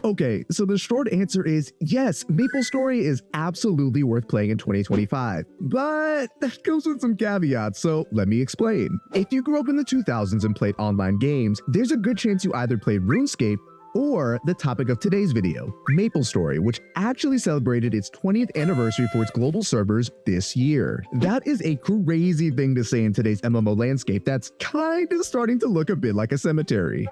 Okay, so the short answer is yes, Maplestory is absolutely worth playing in 2025, but that comes with some caveats, so let me explain. If you grew up in the 2000s and played online games, there's a good chance you either played RuneScape or the topic of today's video, Maplestory, which actually celebrated its 20th anniversary for its global servers this year. That is a crazy thing to say in today's MMO landscape that's kinda starting to look a bit like a cemetery.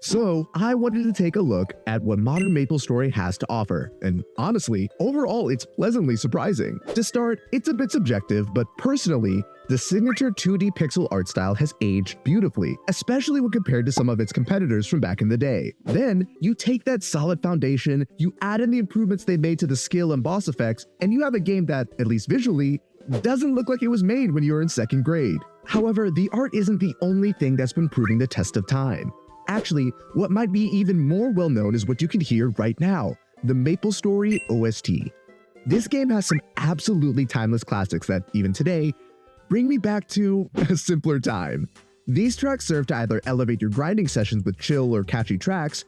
So, I wanted to take a look at what modern Maplestory has to offer, and honestly, overall it's pleasantly surprising. To start, it's a bit subjective, but personally, the signature 2D pixel art style has aged beautifully, especially when compared to some of its competitors from back in the day. Then, you take that solid foundation, you add in the improvements they made to the skill and boss effects, and you have a game that, at least visually, doesn't look like it was made when you were in 2nd grade. However, the art isn't the only thing that's been proving the test of time. Actually, what might be even more well known is what you can hear right now, the Maplestory OST. This game has some absolutely timeless classics that, even today, bring me back to a simpler time. These tracks serve to either elevate your grinding sessions with chill or catchy tracks,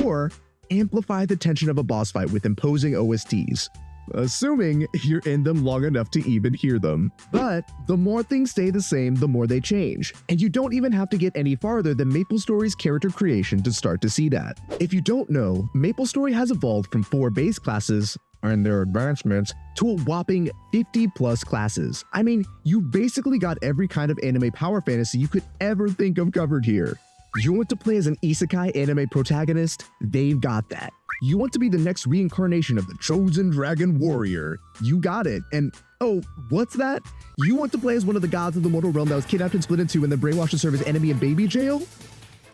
or amplify the tension of a boss fight with imposing OSTs. Assuming you're in them long enough to even hear them. But the more things stay the same, the more they change. And you don't even have to get any farther than Maplestory's character creation to start to see that. If you don't know, Maplestory has evolved from 4 base classes and their advancements to a whopping 50 plus classes. I mean, you basically got every kind of anime power fantasy you could ever think of covered here. You want to play as an isekai anime protagonist? They've got that. You want to be the next reincarnation of the chosen dragon warrior? You got it. And oh, what's that? You want to play as one of the gods of the mortal realm that was kidnapped and split in two and then brainwashed to serve as enemy in baby jail?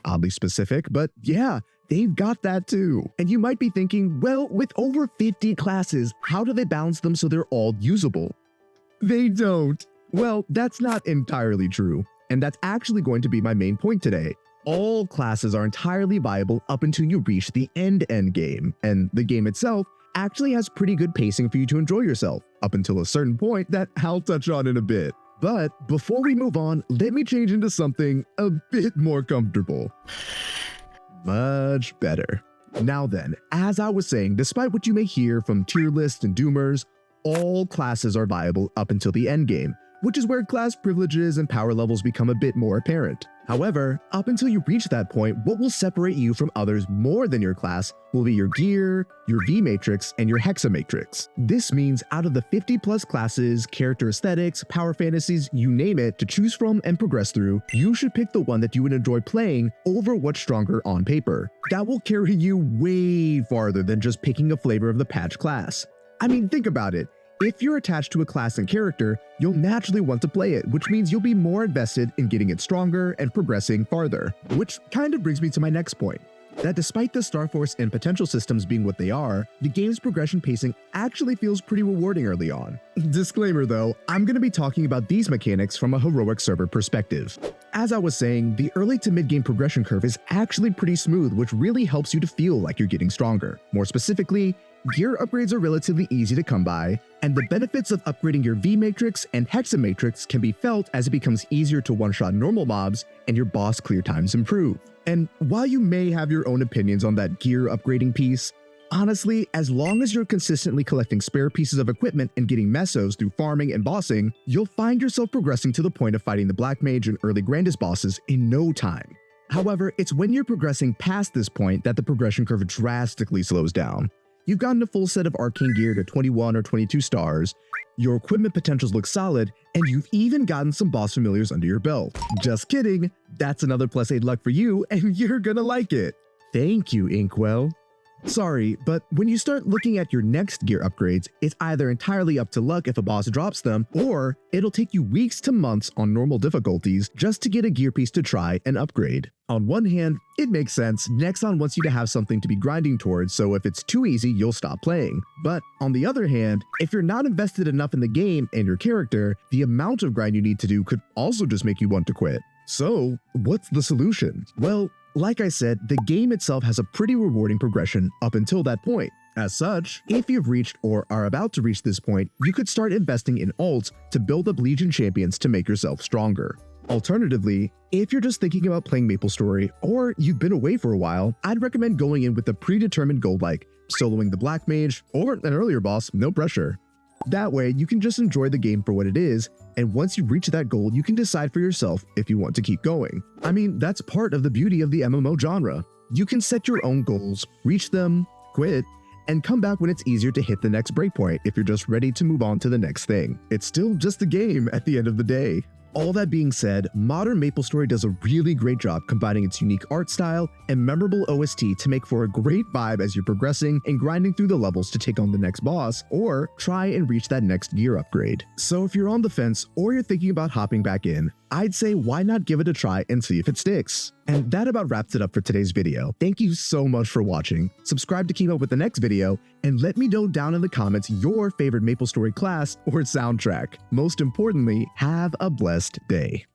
Oddly specific, but yeah, they've got that too. And you might be thinking, well, with over 50 classes, how do they balance them so they're all usable? They don't. Well, that's not entirely true. And that's actually going to be my main point today. All classes are entirely viable up until you reach the end game, and the game itself actually has pretty good pacing for you to enjoy yourself, up until a certain point that I'll touch on in a bit. But before we move on, let me change into something a bit more comfortable. Much better. Now then, as I was saying, despite what you may hear from tier lists and doomers, all classes are viable up until the end game, which is where class privileges and power levels become a bit more apparent. However, up until you reach that point, what will separate you from others more than your class will be your gear, your V-matrix, and your hexamatrix. This means out of the 50 plus classes, character aesthetics, power fantasies, you name it, to choose from and progress through, you should pick the one that you would enjoy playing over what's stronger on paper. That will carry you way farther than just picking a flavor of the patch class. I mean, think about it. If you're attached to a class and character, you'll naturally want to play it, which means you'll be more invested in getting it stronger and progressing farther. Which kind of brings me to my next point, that despite the Starforce and potential systems being what they are, the game's progression pacing actually feels pretty rewarding early on. Disclaimer though, I'm going to be talking about these mechanics from a heroic server perspective. As I was saying, the early to mid-game progression curve is actually pretty smooth, which really helps you to feel like you're getting stronger. More specifically, gear upgrades are relatively easy to come by, and the benefits of upgrading your V-matrix and hexamatrix can be felt as it becomes easier to one-shot normal mobs and your boss clear times improve. And while you may have your own opinions on that gear upgrading piece, honestly, as long as you're consistently collecting spare pieces of equipment and getting mesos through farming and bossing, you'll find yourself progressing to the point of fighting the Black Mage and early Grandis bosses in no time. However, it's when you're progressing past this point that the progression curve drastically slows down. You've gotten a full set of arcane gear to 21 or 22 stars, your equipment potentials look solid, and you've even gotten some boss familiars under your belt. Just kidding, that's another +8 luck for you, and you're gonna like it. Thank you, Inkwell. Sorry, but when you start looking at your next gear upgrades, it's either entirely up to luck if a boss drops them, or it'll take you weeks to months on normal difficulties just to get a gear piece to try and upgrade. On one hand, it makes sense. Nexon wants you to have something to be grinding towards, so if it's too easy, you'll stop playing. But on the other hand, if you're not invested enough in the game and your character, the amount of grind you need to do could also just make you want to quit. So, what's the solution? Well, like I said, the game itself has a pretty rewarding progression up until that point. As such, if you've reached or are about to reach this point, you could start investing in alts to build up Legion champions to make yourself stronger. Alternatively, if you're just thinking about playing Maplestory or you've been away for a while, I'd recommend going in with a predetermined goal like soloing the Black Mage or an earlier boss, no pressure. That way, you can just enjoy the game for what it is, and once you reach that goal, you can decide for yourself if you want to keep going. I mean, that's part of the beauty of the MMO genre. You can set your own goals, reach them, quit, and come back when it's easier to hit the next breakpoint if you're just ready to move on to the next thing. It's still just a game at the end of the day. All that being said, modern Maplestory does a really great job combining its unique art style and memorable OST to make for a great vibe as you're progressing and grinding through the levels to take on the next boss or try and reach that next gear upgrade. So if you're on the fence or you're thinking about hopping back in, I'd say why not give it a try and see if it sticks. And that about wraps it up for today's video. Thank you so much for watching. Subscribe to keep up with the next video, and let me know down in the comments your favorite Maplestory class or soundtrack. Most importantly, have a blessed day.